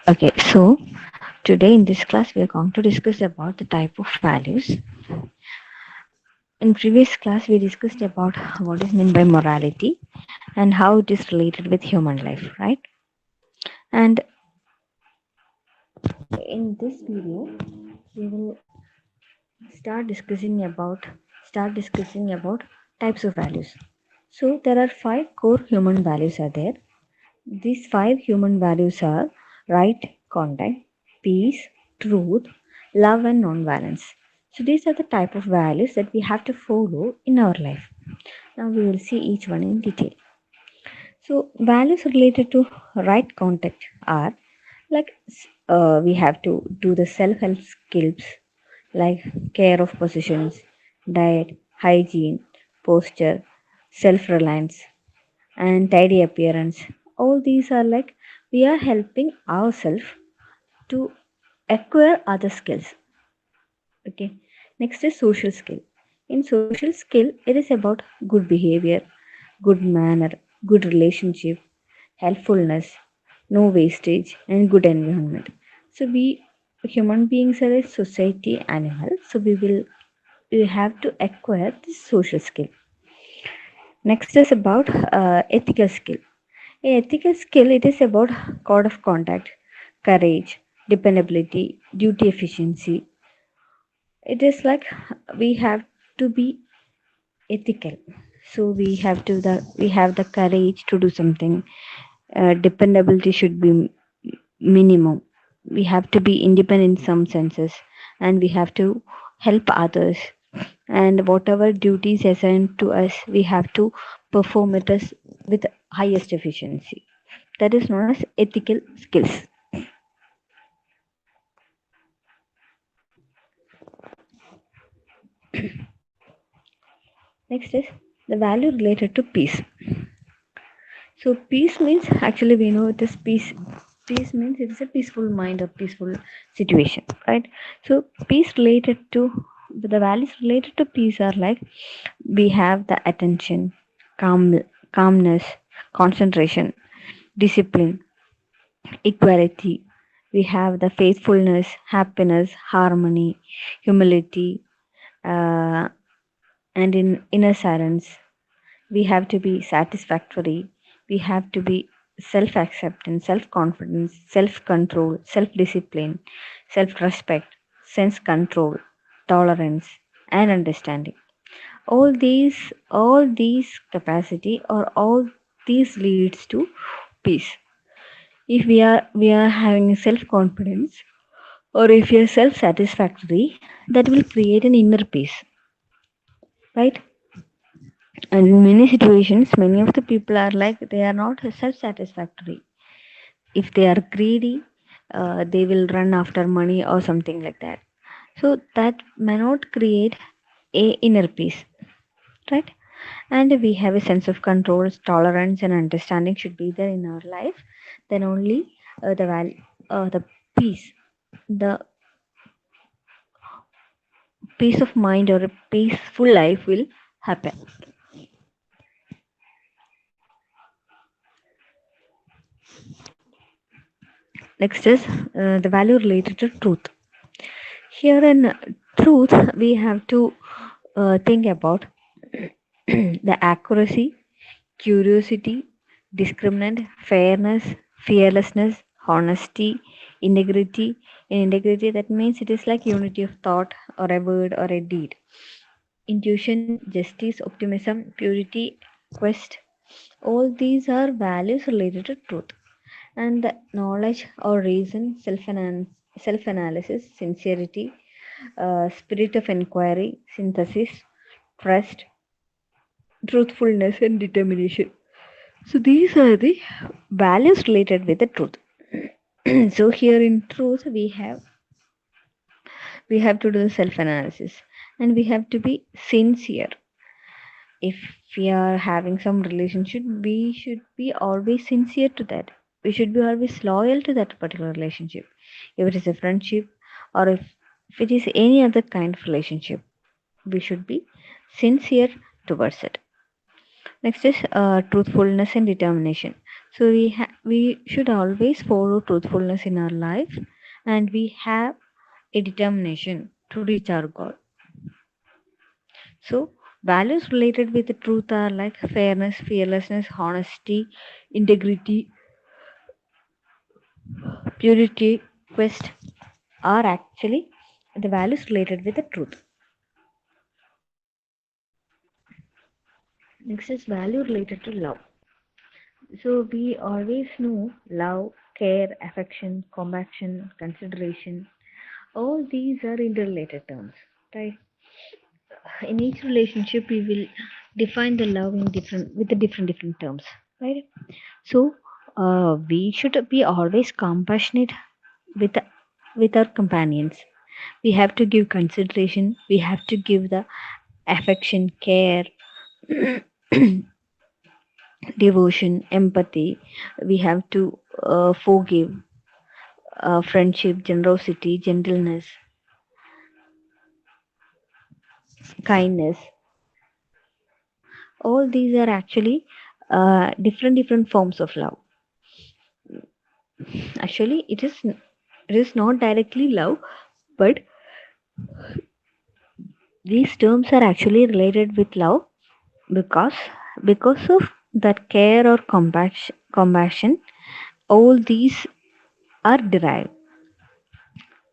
Okay, so today in this class we are going to discuss about the type of values. In previous class we discussed about what is meant by morality and how it is related with human life, right? And in this video we will start discussing about types of values. So there are five core human values are there. These five human values are right conduct, peace, truth, love, and non-violence. So these are the type of values that we have to follow in our life. Now we will see each one in detail. So values related to right conduct are like we have to do the self-help skills like care of possessions, diet, hygiene, posture, self-reliance, and tidy appearance. All these are like we are helping ourselves to acquire other skills. Okay. Next is social skill. In social skill, it is about good behavior, good manner, good relationship, helpfulness, no wastage, and good environment. So we human beings are a society animal. So we have to acquire this social skill. Next is about ethical skill. A ethical skill, it is about code of conduct, courage, dependability, duty efficiency. It is like we have to be ethical. So we have the courage to do something. Dependability should be minimum. We have to be independent in some senses, and we have to help others. And whatever duties assigned to us, we have to perform it as with highest efficiency. That is known as ethical skills. Next is the value related to peace. So peace means actually we know it is peace. Peace means it is a peaceful mind or peaceful situation, right? So peace related to the values related to peace are like we have the attention, calmness, concentration, discipline, equality. We have the faithfulness, happiness, harmony, humility, uh, and in inner silence. We have to be satisfactory. We have to be self acceptance, self confidence, self control, self discipline, self respect, sense control, tolerance, and understanding. All these capacity or all these leads to peace. If we are having self confidence or if you're self satisfactory, that will create an inner peace, right? And in many situations, many of the people are like they are not self satisfactory. If they are greedy, they will run after money or something like that. So that may not create a inner peace, right? And we have a sense of control, tolerance, and understanding should be there in our life. Then only the peace, the peace of mind or a peaceful life will happen. Next is the value related to truth. Here in truth, we have to think about the accuracy, curiosity, discriminant, fairness, fearlessness, honesty, integrity. In integrity, that means it is like unity of thought or a word or a deed. Intuition, justice, optimism, purity, quest. All these are values related to truth. And the knowledge or reason, self analysis, sincerity, spirit of inquiry, synthesis, trust, truthfulness, and determination. So these are the values related with the truth. So here in truth we have to do self analysis and we have to be sincere. If we are having some relationship, we should be always sincere to that. We should be always loyal to that particular relationship. If it is a friendship or if it is any other kind of relationship. we should be sincere towards it. Next is truthfulness and determination. So we should always follow truthfulness in our life, and we have a determination to reach our goal. So values related with the truth are like fairness, fearlessness, honesty, integrity, purity, quest are actually the values related with the truth. Next is value related to love. So we always know love, care, affection, compassion, consideration. All these are interrelated terms, right? In each relationship, we will define the love in different with the different terms, right? So we should be always compassionate with with our companions. We have to give consideration. We have to give the affection, care, devotion, empathy. We have to forgive, friendship, generosity, gentleness, kindness. All these are actually different forms of love. Actually, it is not directly love, but these terms are actually related with love because of that care or compassion. All these are derived.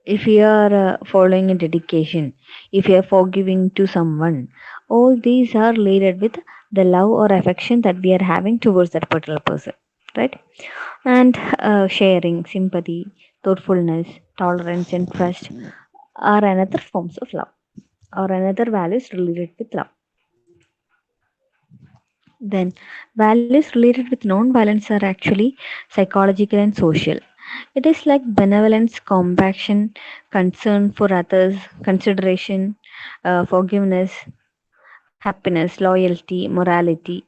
If you are following a dedication, if you are forgiving to someone, all these are related with the love or affection that we are having towards that particular person, right? And sharing, sympathy, thoughtfulness, tolerance, and trust are another forms of love or another values related with love. Then, values related with non-violence are actually psychological and social. It is like benevolence, compassion, concern for others, consideration, forgiveness, happiness, loyalty, morality.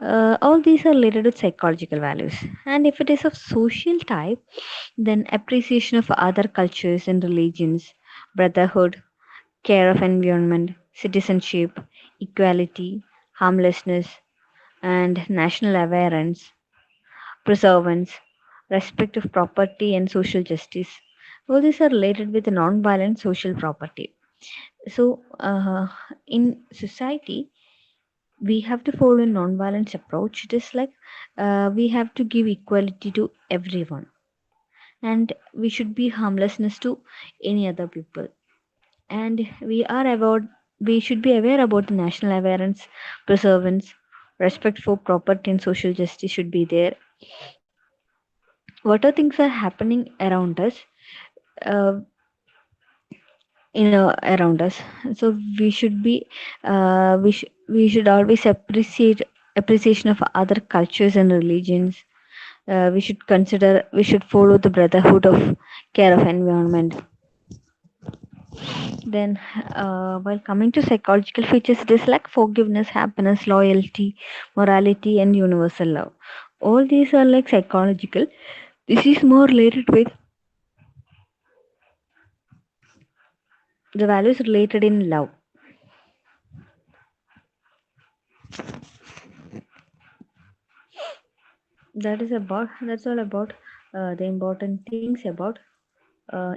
All these are related with psychological values. And if it is of social type, then appreciation of other cultures and religions, brotherhood, care of environment, citizenship, equality, harmlessness, and national awareness, preservance, respect of property, and social justice. All these are related with non-violent social property. So, in society, we have to follow a non-violence approach. It is like we have to give equality to everyone, and we should be harmlessness to any other people. And we should be aware about the national awareness, preservance, respect for property, and social justice should be there. What are things are happening around us, uh, around us. So we should be we should always appreciation of other cultures and religions. We should follow the brotherhood of care of environment. Then while coming to psychological features, it is like forgiveness, happiness, loyalty, morality, and universal love. All these are like psychological. This is more related with the values related in love. That's all about the important things about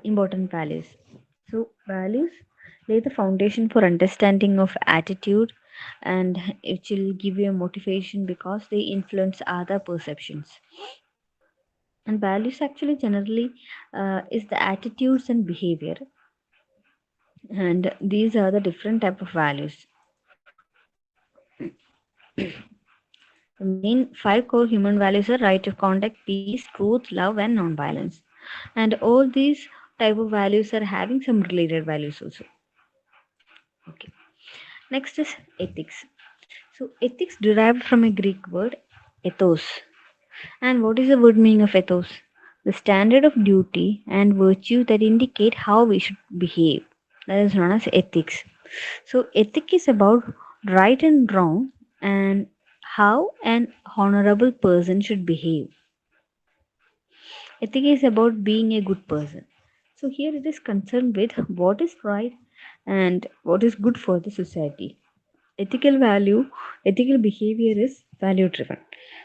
important values. So values lay the foundation for understanding of attitude, and it will give you a motivation because they influence other perceptions. And values actually generally is the attitudes and behavior, and these are the different type of values. The main five core human values are right of conduct, peace, truth, love, and non-violence. And all these type of values are having some related values also. Okay. Next is ethics. So ethics derived from a Greek word ethos. And what is the word meaning of ethos? The standard of duty and virtue that indicate how we should behave. That is known as ethics. So ethic is about right and wrong and how an honorable person should behave. Ethic is about being a good person. So here it is concerned with what is right and what is good for the society. Ethical value, ethical behavior is value driven.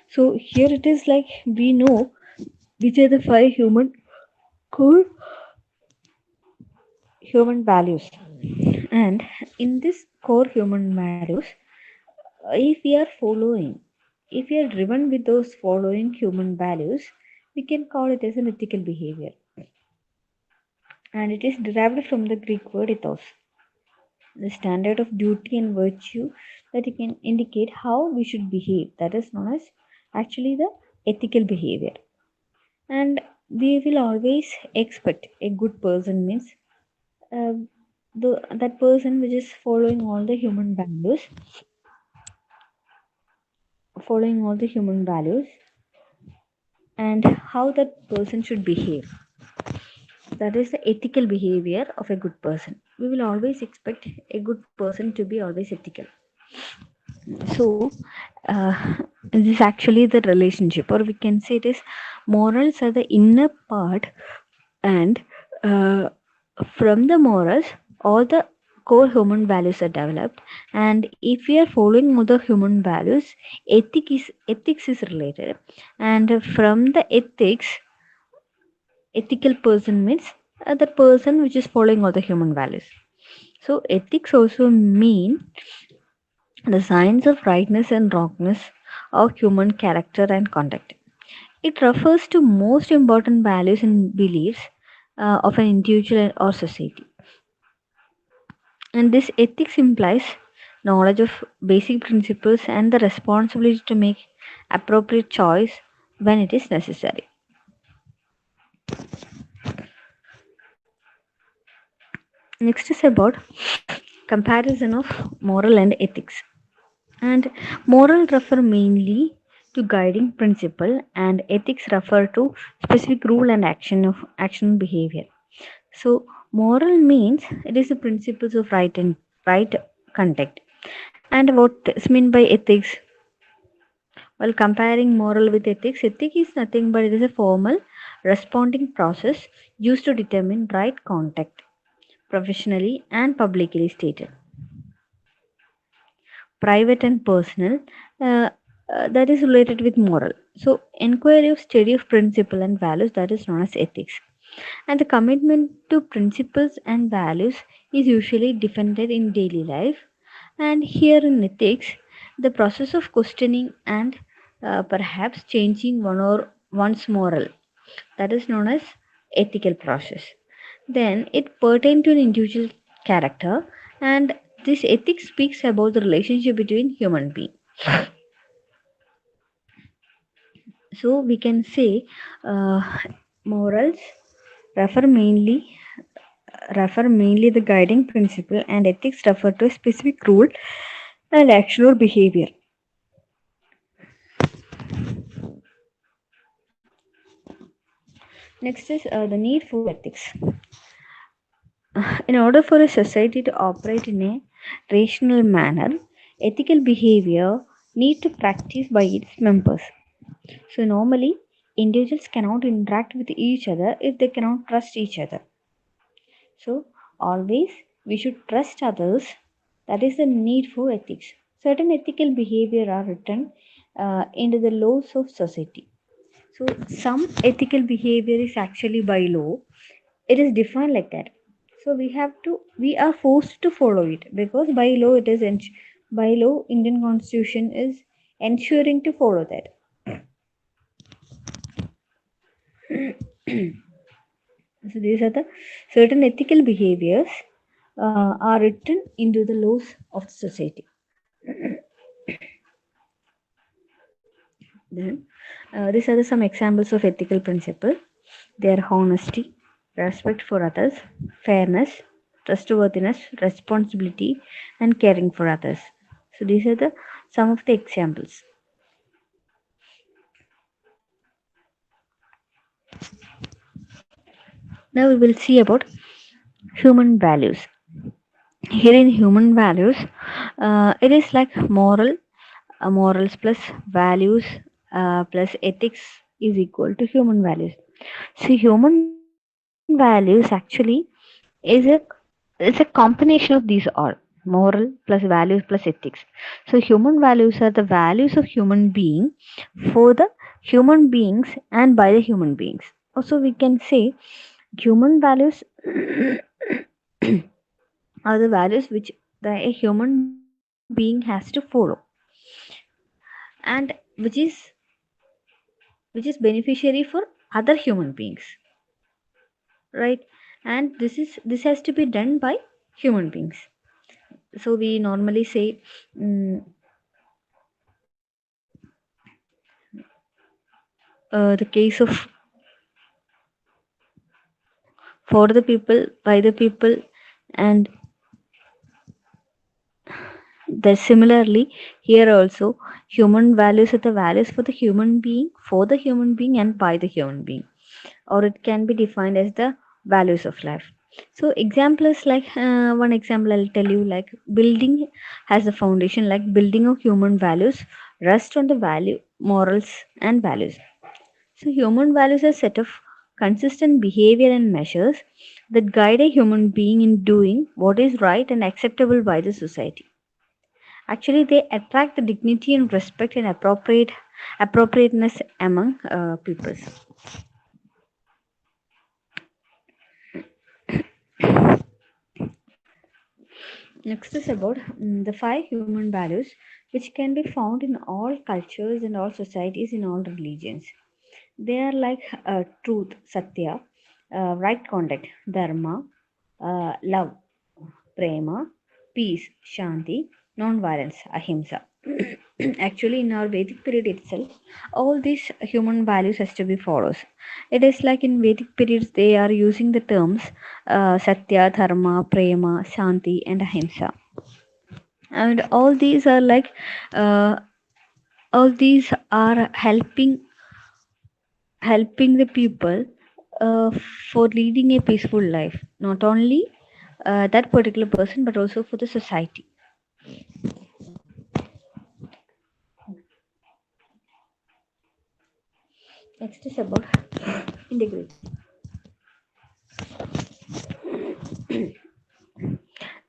So here it is like we know which are the five core human values, and in this core human values, if we are following, if we are driven with those following human values, we can call it as an ethical behavior, and it is derived from the Greek word ethos, the standard of duty and virtue that it can indicate how we should behave. That is known as actually the ethical behavior. And we will always expect a good person means uh, that person which is following all the human values, and how that person should behave. That is the ethical behavior of a good person. We will always expect a good person to be always ethical. So, this is actually the relationship, or we can say it is morals are the inner part, and uh, from the morals, all the core human values are developed. And if we are following all the human values, ethics is related, and from the ethical person means the person which is following all the human values. So ethics also mean the science of rightness and wrongness of human character and conduct. It refers to most important values and beliefs of an individual or society. And this ethics implies knowledge of basic principles and the responsibility to make appropriate choice when it is necessary. Next is about comparison of moral and ethics. And moral refer mainly to guiding principle, and ethics refer to specific rule and action behavior. So moral means it is the principles of right conduct. And what is meant by ethics? While comparing moral with ethics, ethic is nothing but it is a formal responding process used to determine right conduct, professionally and publicly stated, private and personal, uh, that is related with moral. So, inquiry of study of principle and values, that is known as ethics. And the commitment to principles and values is usually defended in daily life. And here in ethics, the process of questioning and perhaps changing one or one's moral, that is known as ethical process. Then it pertains to an individual character, and this ethics speaks about the relationship between human beings. So we can say uh, morals refer mainly refer mainly the guiding principle, and ethics refer to a specific rule and action or behavior. Next is the need for ethics. In order for a society to operate in a rational manner, ethical behavior need to practice by its members. So normally individuals cannot interact with each other if they cannot trust each other. So always we should trust others. That is the need for ethics. Certain ethical behavior are written into the laws of society. So some ethical behavior is actually by law. It is defined like that. So we are forced to follow it because by law by law Indian Constitution is ensuring to follow that. So these are the certain ethical behaviors are written into the laws of the society. Then these are some examples of ethical principle. They are honesty, respect for others, fairness, trustworthiness, responsibility, and caring for others. So these are the some of the examples. Now we will see about human values. Here in human values, it is like morals plus values plus ethics is equal to human values. See, human values actually is a It's a combination of these all: moral plus values plus ethics. So human values are the values of human being for the human beings and by the human beings. Also, we can say human values are the values which a human being has to follow, and which is beneficiary for other human beings, right? And this has to be done by human beings. So we normally say, mm, the case of for the people, by the people, and the similarly here also human values are the values for the human being, for the human being, and by the human being, or it can be defined as the values of life. So example is like, one example I'll tell you, like building has a foundation, like building of human values rest on the value, morals, and values. So human values are a set of consistent behavior and measures that guide a human being in doing what is right and acceptable by the society. Actually, they attract the dignity and respect and appropriateness among peoples. Next is about the five human values which can be found in all cultures and all societies in all religions. They are like truth, satya, right conduct, dharma, love, prema, peace, shanti, non-violence, ahimsa. Actually, in our Vedic period itself, all these human values has to be followed. It is like in Vedic periods they are using the terms satya, dharma, prema, shanti, and ahimsa, and uh, all these are helping the people uh, for leading a peaceful life, not only that particular person but also for the society. Next is about integrity.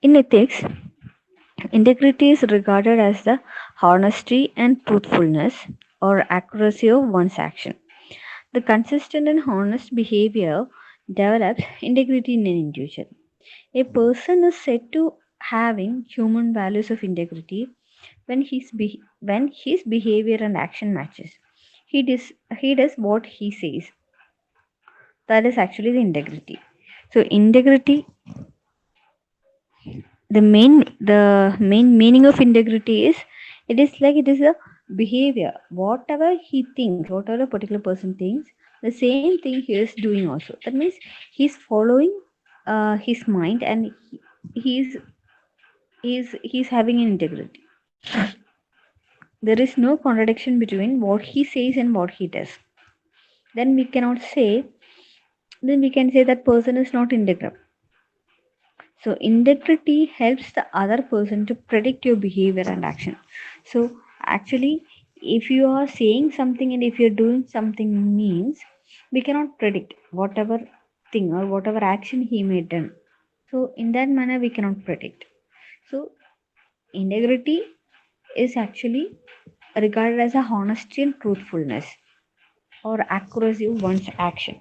In ethics, integrity is regarded as the honesty and truthfulness or accuracy of one's action. The consistent and honest behavior develops integrity in an individual. A person is said to having human values of integrity when his behavior and action matches. He does what he says. That is actually the integrity. So integrity, the main meaning of integrity is, it is a behavior. Whatever he thinks, whatever a particular person thinks, the same thing he is doing also. That means he's following his mind, and he's he's having an integrity. There is no contradiction between what he says and what he does. Then we cannot say, then we can say that person is not integral. So integrity helps the other person to predict your behavior and action. So actually, if you are saying something and if you're doing something, means we cannot predict whatever thing or whatever action he may done. So in that manner we cannot predict. So integrity is actually regarded as a honesty and truthfulness or accuracy of one's action.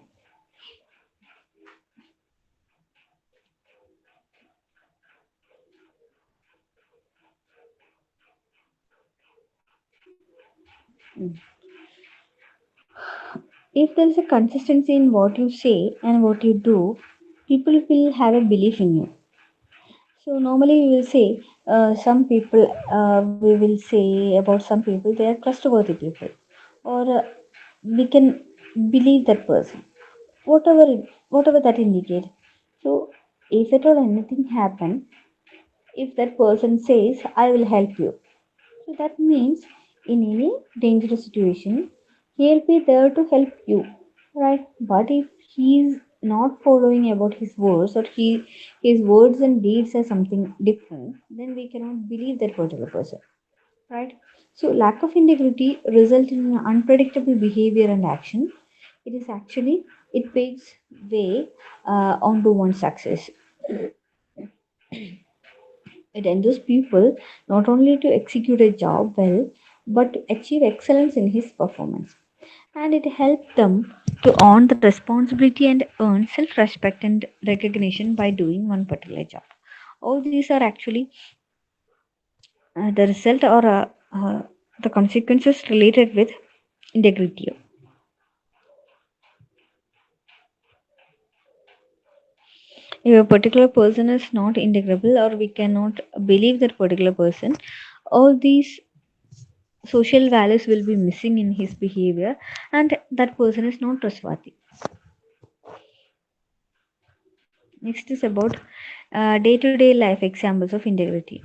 Mm. If there is a consistency in what you say and what you do, people will have a belief in you. So normally we will say, some people, we will say about some people, they are trustworthy people, or we can believe that person, whatever that indicates. So if at all anything happen, if that person says, "I will help you," so that means in any dangerous situation, he'll be there to help you, right? But if he's not following about his words, or his words and deeds are something different, then we cannot believe that particular person, right? So lack of integrity results in unpredictable behavior and action. It is actually, it paves way onto one's success. It enthuses people not only to execute a job well, but to achieve excellence in his performance. And it helps them to earn the responsibility and earn self respect and recognition by doing one particular job. All these are actually the result or the consequences related with integrity. If a particular person is not integrable or we cannot believe that particular person, all these social values will be missing in his behavior and that person is not trustworthy. Next is about day-to-day life examples of integrity.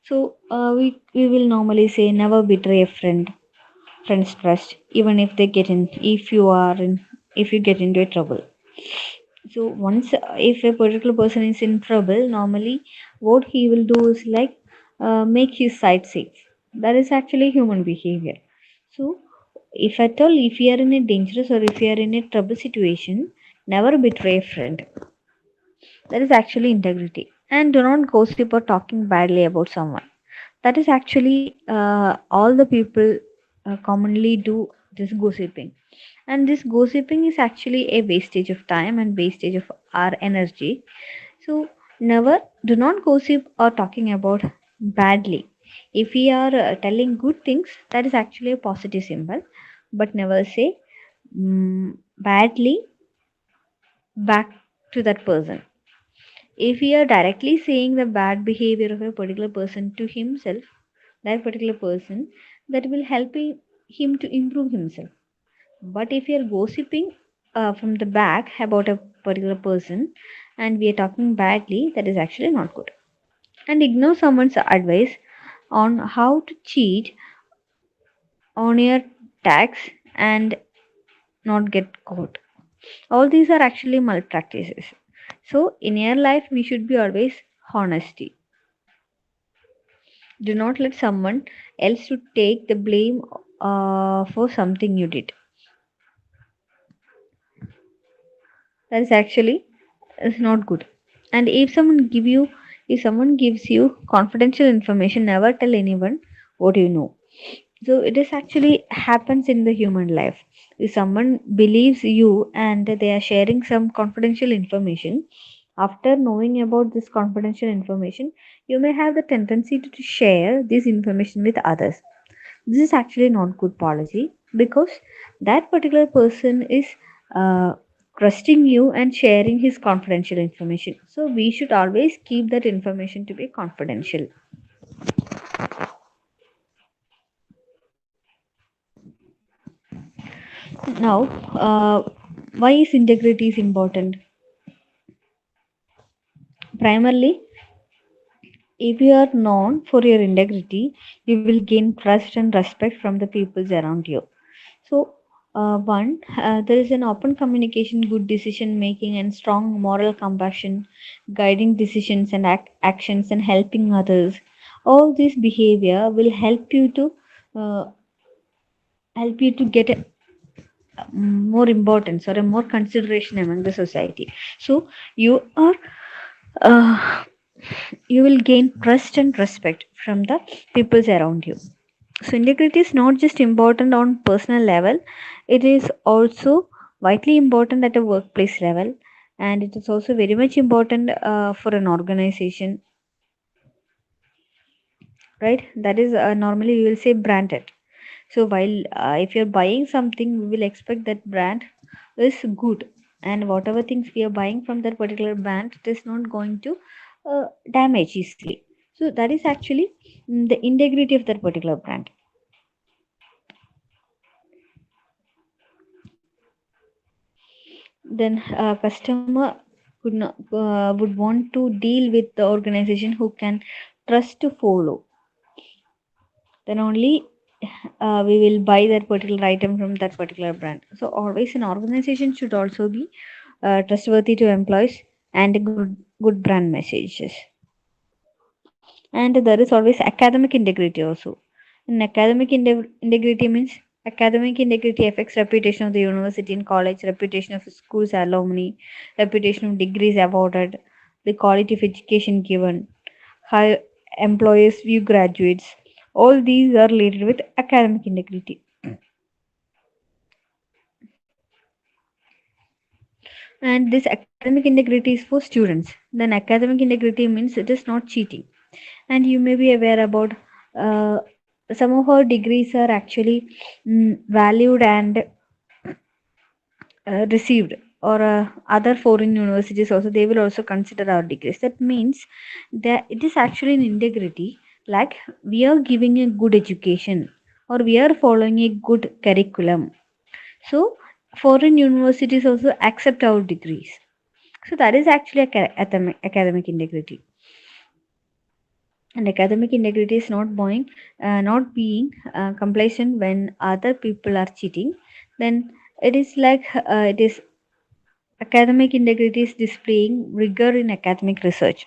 So we will normally say never betray a friend's trust even if they get in if you get into a trouble. So once if a particular person is in trouble, normally what he will do is like make his side safe. That is actually human behavior. So if at all if you are in a dangerous or if you are in a trouble situation, never betray a friend. That is actually integrity. And do not gossip or talking badly about someone. That is actually all the people commonly do this gossiping. And this gossiping is actually a wastage of time and wastage of our energy. So never do not gossip or talking about badly. If we are telling good things, that is actually a positive symbol. But never say badly back to that person. If we are directly saying the bad behavior of a particular person to himself, that particular person, that will help him to improve himself. But if we are gossiping from the back about a particular person and we are talking badly, that is actually not good. And ignore someone's advice on how to cheat on your tax and not get caught. All these are actually malpractices. So in your life, we should be always honesty. Do not let someone else to take the blame for something you did. That is actually is not good. And if someone gives you confidential information, never tell anyone what you know. So it is actually happens in the human life. If someone believes you and they are sharing some confidential information, after knowing about this confidential information, you may have the tendency to share this information with others. This is actually not good policy because that particular person is uh, trusting you and sharing his confidential information. So we should always keep that information to be confidential. Now, why is integrity is important? Primarily, if you are known for your integrity, you will gain trust and respect from the peoples around you. So, there is an open communication, good decision making, and strong moral compassion, guiding decisions and actions, and helping others. All this behavior will uh, help you to get a more importance or a more consideration among the society. So, you are uh, you will gain trust and respect from the peoples around you. So integrity is not just important on personal level, it is also vitally important at a workplace level, and it is also very much important for an organization, right? That is normally we will say branded. So while if you're buying something, we will expect that brand is good, and whatever things we are buying from that particular brand, it is not going to damage easily. So that is actually the integrity of that particular brand. Then customer would want to deal with the organization who can trust to follow. Then only we will buy that particular item from that particular brand. So always an organization should also be trustworthy to employees and good brand messages. And there is always academic integrity also. In integrity means academic integrity affects reputation of the university and college, reputation of schools alumni, reputation of degrees awarded. the quality of education given, how employers view graduates. All these are related with academic integrity. And this academic integrity is for students. Then academic integrity means it is not cheating. And you may be aware about uh, some of our degrees are actually valued and received, or other foreign universities also, they will also consider our degrees. That means that it is actually an integrity, like we are giving a good education or we are following a good curriculum. So foreign universities also accept our degrees. So that is actually academic integrity. And academic integrity is not being complacent when other people are cheating. Then it is like it is academic integrity is displaying rigor in academic research.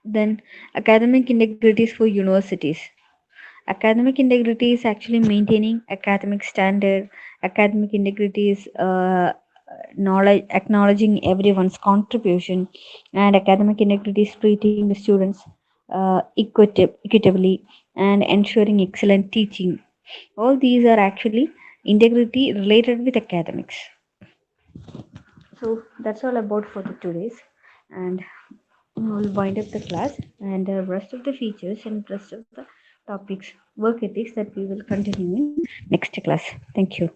Then academic integrity is for universities. Academic integrity is actually maintaining academic standard. Academic integrity is knowledge, acknowledging everyone's contribution, and academic integrity is treating the students equitably and ensuring excellent teaching. All these are actually integrity related with academics. So that's all about for the today's, and we'll wind up the class, and the rest of the features and rest of the topics, work ethics, that we will continue in next class. Thank you.